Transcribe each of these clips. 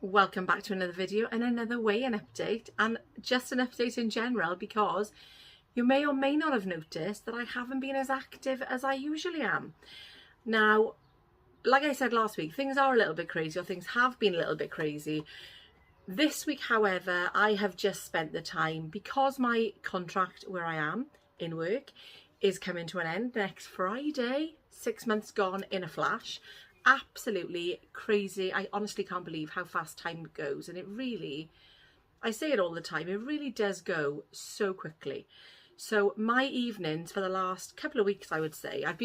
Welcome back to another video and another weigh-in update, and just an update in general because you may or may not have noticed that I haven't been as active as I usually am. Now, like I said last week, things are a little bit crazy, or things have been a little bit crazy. This week, however, I have just spent the time, because my contract where I am in work is coming to an end next Friday. 6 months gone in a flash. Absolutely crazy. I honestly can't believe how fast time goes, and it really, I say it all the time, it really does go so quickly. So my evenings for the last couple of weeks, I would say, I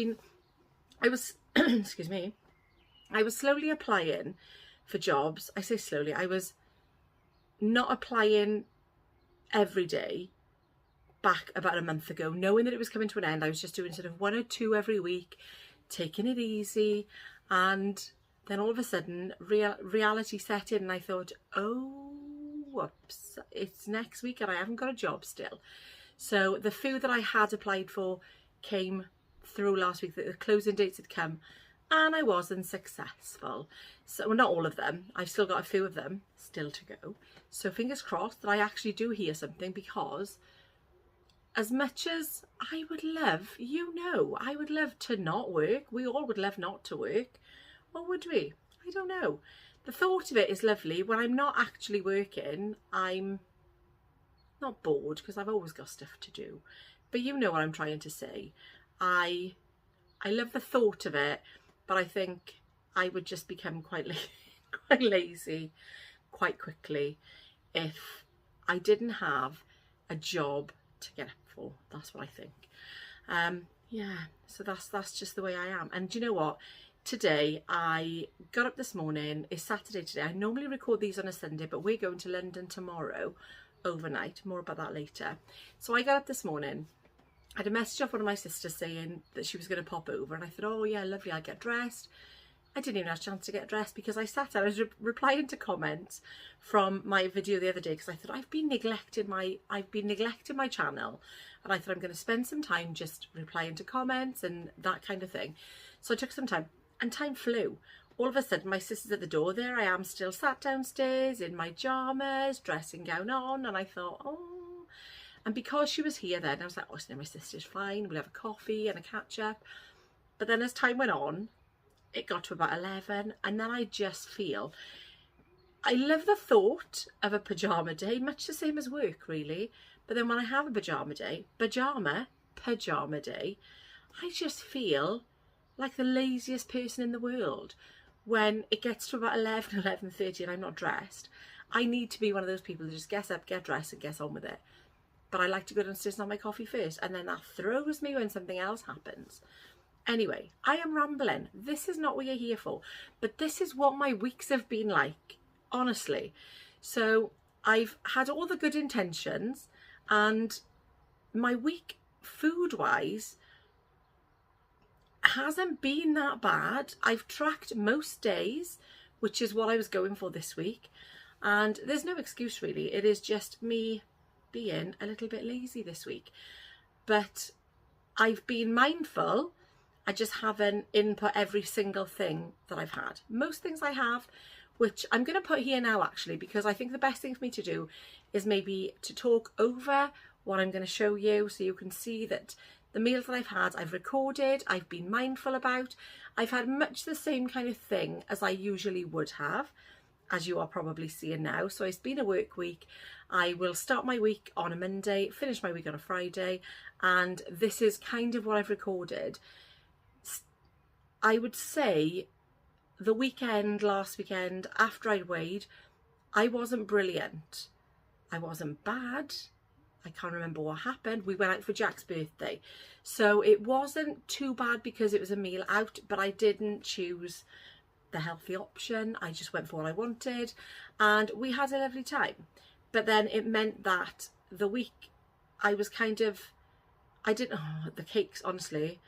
was excuse me, I was slowly applying for jobs. I say slowly, I was not applying every day back about a month ago, knowing that it was coming to an end. I was just doing sort of 1 or 2 every week, taking it easy. And then all of a sudden reality set in, and I thought, oh whoops, it's next week and I haven't got a job still. So the few that I had applied for came through last week. The closing dates had come and I wasn't successful. So, well, not all of them, I've still got a few of them still to go. So fingers crossed that I actually do hear something, because as much as I would love, I would love to not work. We all would love not to work. Or would we? I don't know. The thought of it is lovely. When I'm not actually working, I'm not bored, because I've always got stuff to do. But you know what I'm trying to say. I love the thought of it, but I think I would just become quite lazy quite quickly if I didn't have a job to get up for. That's what I think. Yeah, so that's just the way I am. And do you know what? Today I got up this morning. It's Saturday today. I normally record these on a Sunday, but we're going to London tomorrow overnight. More about that later. So I got up this morning. I had a message off one of my sisters saying that she was going to pop over, and I thought, oh yeah, lovely, I'll get dressed. I didn't even have a chance to get dressed because I sat there. I was replying to comments from my video the other day, because I thought I've been neglecting my channel, and I thought I'm going to spend some time just replying to comments and that kind of thing. So I took some time, and time flew. All of a sudden, my sister's at the door. There I am, still sat downstairs in my pyjamas, dressing gown on, and I thought, oh. And because she was here then, I was like, oh, my sister's fine. We'll have a coffee and a catch up. But then as time went on, it got to about 11, and then I just feel, I love the thought of a pyjama day, much the same as work really. But then when I have a pyjama day, I just feel like the laziest person in the world. When it gets to about 11, 11:30 and I'm not dressed, I need to be one of those people who just gets up, get dressed and gets on with it. But I like to go downstairs and have my coffee first, and then that throws me when something else happens. Anyway, I am rambling. This is not what you're here for, but this is what my weeks have been like, honestly. So I've had all the good intentions, and my week food-wise hasn't been that bad. I've tracked most days, which is what I was going for this week, and there's no excuse really. It is just me being a little bit lazy this week. But I've been mindful. I just haven't input every single thing that I've had. Most things I have, which I'm going to put here now actually, because I think the best thing for me to do is maybe to talk over what I'm going to show you, so you can see that the meals that I've had, I've recorded, I've been mindful about. I've had much the same kind of thing as I usually would have, as you are probably seeing now. So it's been a work week. I will start my week on a Monday, finish my week on a Friday, and this is kind of what I've recorded. I would say the weekend, last weekend, after I'd weighed, I wasn't brilliant. I wasn't bad. I can't remember what happened. We went out for Jack's birthday. So it wasn't too bad because it was a meal out, but I didn't choose the healthy option. I just went for what I wanted, and we had a lovely time. But then it meant that the week I was kind of, the cakes, honestly,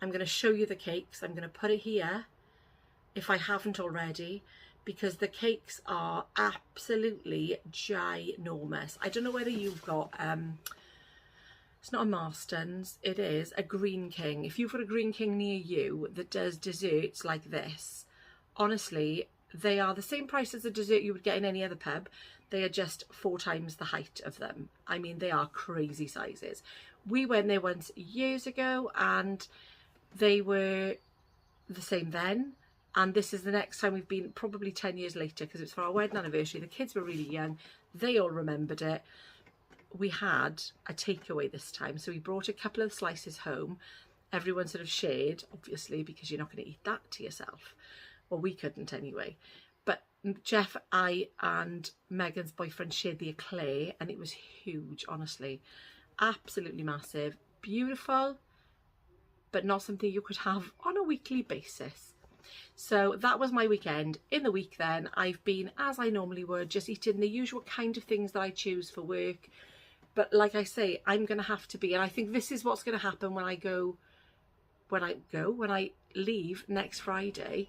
I'm going to show you the cakes. I'm going to put it here if I haven't already, because the cakes are absolutely ginormous. I don't know whether you've got, it's not a Marston's, it is a Green King. If you've got a Green King near you that does desserts like this, honestly, They are the same price as a dessert you would get in any other pub. They are just 4 times the height of them. I mean, they are crazy sizes. We went there once years ago and they were the same then. And this is the next time we've been, probably 10 years later, because it's for our wedding anniversary. The kids were really young. They all remembered it. We had a takeaway this time. So we brought a couple of slices home. Everyone sort of shared, obviously, because you're not going to eat that to yourself. Well, we couldn't anyway. But Jeff, I and Megan's boyfriend shared the eclair, and it was huge, honestly. Absolutely massive. Beautiful, but not something you could have on a weekly basis. So that was my weekend. In the week then, I've been, as I normally would, just eating the usual kind of things that I choose for work. But like I say, I'm going to have to be, and I think this is what's going to happen when I leave next Friday.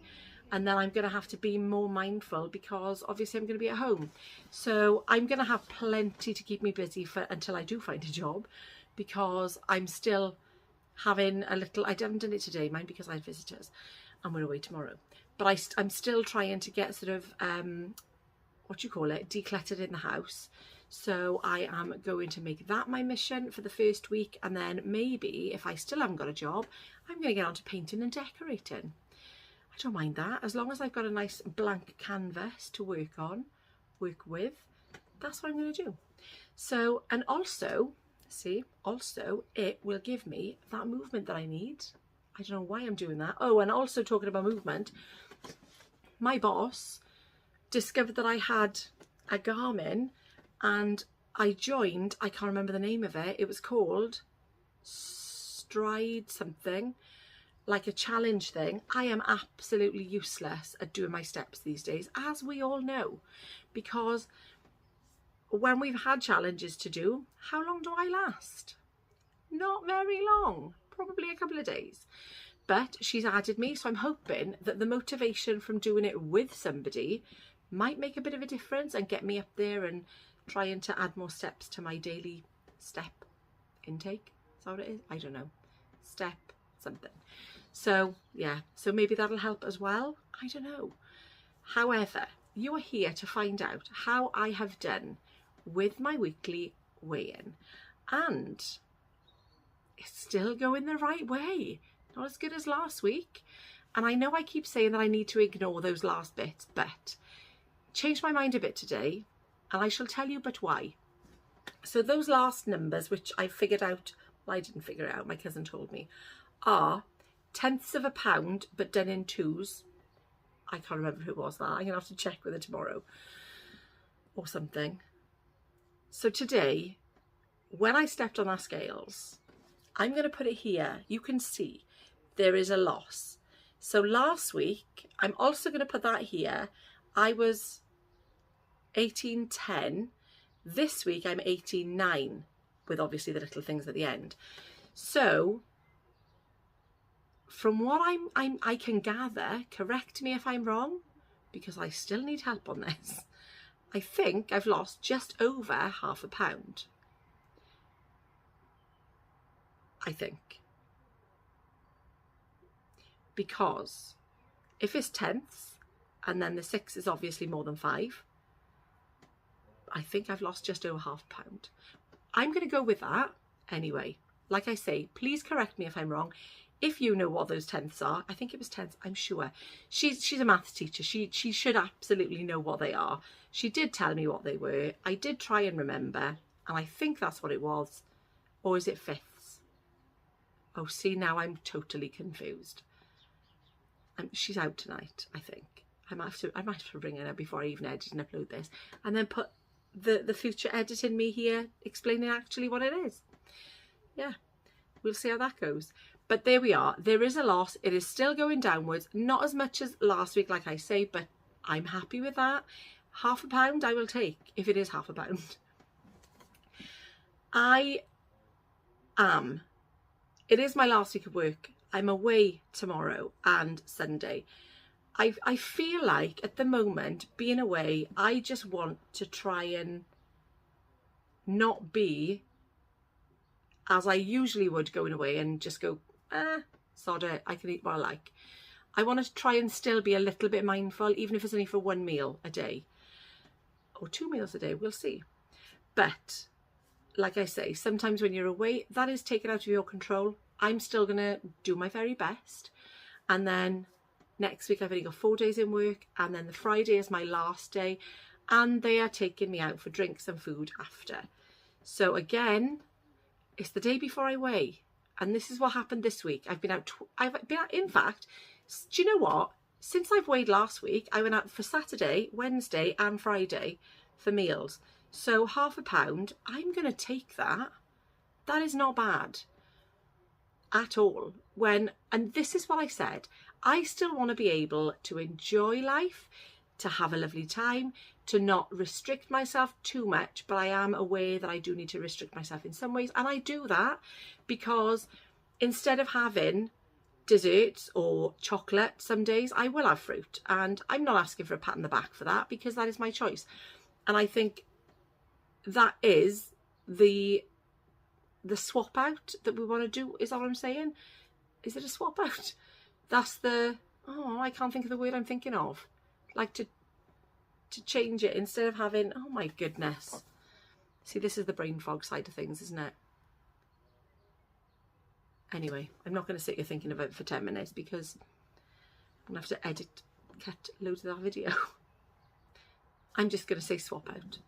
And then I'm going to have to be more mindful because obviously I'm going to be at home. So I'm going to have plenty to keep me busy until I do find a job, because I'm still having a little, I haven't done it today, mind, because I had visitors and we're away tomorrow. But I'm still trying to get sort of, decluttered in the house. So I am going to make that my mission for the first week. And then maybe if I still haven't got a job, I'm going to get on to painting and decorating. I don't mind that, as long as I've got a nice blank canvas to work with. That's what I'm going to do. So, and also, it will give me that movement that I need. I don't know why I'm doing that. Oh, and also talking about movement, my boss discovered that I had a Garmin, and I joined, I can't remember the name of it. It was called Stride something, like a challenge thing. I am absolutely useless at doing my steps these days, as we all know, because when we've had challenges to do, how long do I last? Not very long, probably a couple of days. But she's added me, so I'm hoping that the motivation from doing it with somebody might make a bit of a difference and get me up there and trying to add more steps to my daily step intake. Is that what it is? I don't know. Step something. So yeah, so maybe that'll help as well. I don't know. However, you are here to find out how I have done with my weekly weigh-in, and it's still going the right way. Not as good as last week. And I know I keep saying that I need to ignore those last bits, but changed my mind a bit today, and I shall tell you but why. So those last numbers, which I figured out, well, I didn't figure it out, my cousin told me, are tenths of a pound, but done in 2s. I can't remember who it was that. I'm going to have to check with her tomorrow or something. So today, when I stepped on our scales, I'm going to put it here. You can see there is a loss. So last week, I'm also going to put that here. I was 18.10. This week, I'm 18.9, with obviously the little things at the end. So from what I can gather, correct me if I'm wrong, because I still need help on this, I think I've lost just over half a pound. I think. Because if it's tenths, and then the 6 is obviously more than 5, I think I've lost just over half a pound. I'm going to go with that anyway. Like I say, please correct me if I'm wrong. If you know what those tenths are, I think it was tenths, I'm sure. She's a maths teacher. She should absolutely know what they are. She did tell me what they were. I did try and remember, and I think that's what it was. Or is it fifths? Oh, see, now I'm totally confused. She's out tonight, I think. I might have to ring her before I even edit and upload this, and then put the future editing me here explaining actually what it is. Yeah, we'll see how that goes. But there we are. There is a loss. It is still going downwards. Not as much as last week, like I say, but I'm happy with that. Half a pound I will take, if it is half a pound. It is my last week of work. I'm away tomorrow and Sunday. I feel like at the moment, being away, I just want to try and not be as I usually would going away and just go, sod it, I can eat what I like. I want to try and still be a little bit mindful, even if it's only for 1 meal a day or 2 meals a day, we'll see. But like I say, sometimes when you're away, that is taken out of your control. I'm still going to do my very best. And then next week I've only got 4 days in work, and then the Friday is my last day, and they are taking me out for drinks and food after. So again, it's the day before I weigh, and this is what happened this week. I've been out, in fact, do you know what? Since I've weighed last week, I went out for Saturday, Wednesday and Friday for meals. So £0.5 pound, I'm going to take that. That is not bad at all. And this is what I said, I still want to be able to enjoy life, to have a lovely time, to not restrict myself too much, but I am aware that I do need to restrict myself in some ways. And I do that because instead of having desserts or chocolate, some days I will have fruit, and I'm not asking for a pat on the back for that, because that is my choice. And I think that is the swap out that we want to do. Is that what I'm saying? Is it a swap out? That's the, I can't think of the word I'm thinking of. Like to change it, instead of having, oh my goodness. See, this is the brain fog side of things, isn't it? Anyway, I'm not going to sit here thinking about it for 10 minutes, because I'm going to have to cut loads of that video. I'm just going to say swap out,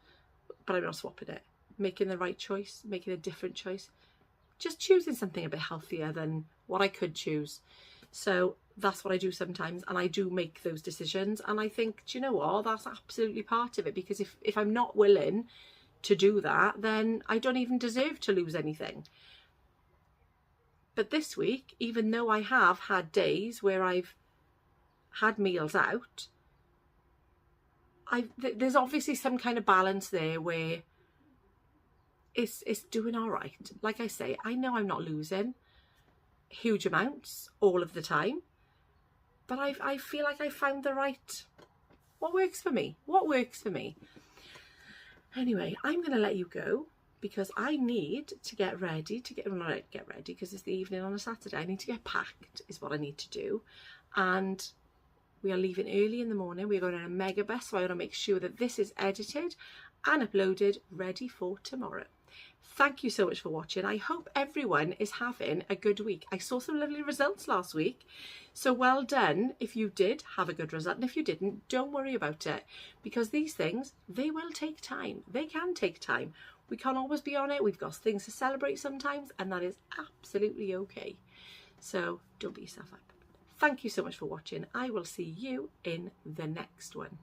but I'm not swapping it. Making the right choice, making a different choice, just choosing something a bit healthier than what I could choose. So that's what I do sometimes, and I do make those decisions, and I think, do you know what, that's absolutely part of it, because if I'm not willing to do that, then I don't even deserve to lose anything. But this week, even though I have had days where I've had meals out, there's obviously some kind of balance there where it's doing all right. Like I say, I know I'm not losing huge amounts all of the time, but I feel like I found the right, what works for me. Anyway, I'm going to let you go, because I need to get ready, because it's the evening on a Saturday. I need to get packed is what I need to do. And we are leaving early in the morning. We're going on a mega bus, so I want to make sure that this is edited and uploaded, ready for tomorrow. Thank you so much for watching. I hope everyone is having a good week. I saw some lovely results last week, so well done if you did have a good result, and if you didn't, don't worry about it, because these things, they will take time. They can take time. We can't always be on it. We've got things to celebrate sometimes, and that is absolutely okay. So don't beat yourself up. Thank you so much for watching. I will see you in the next one.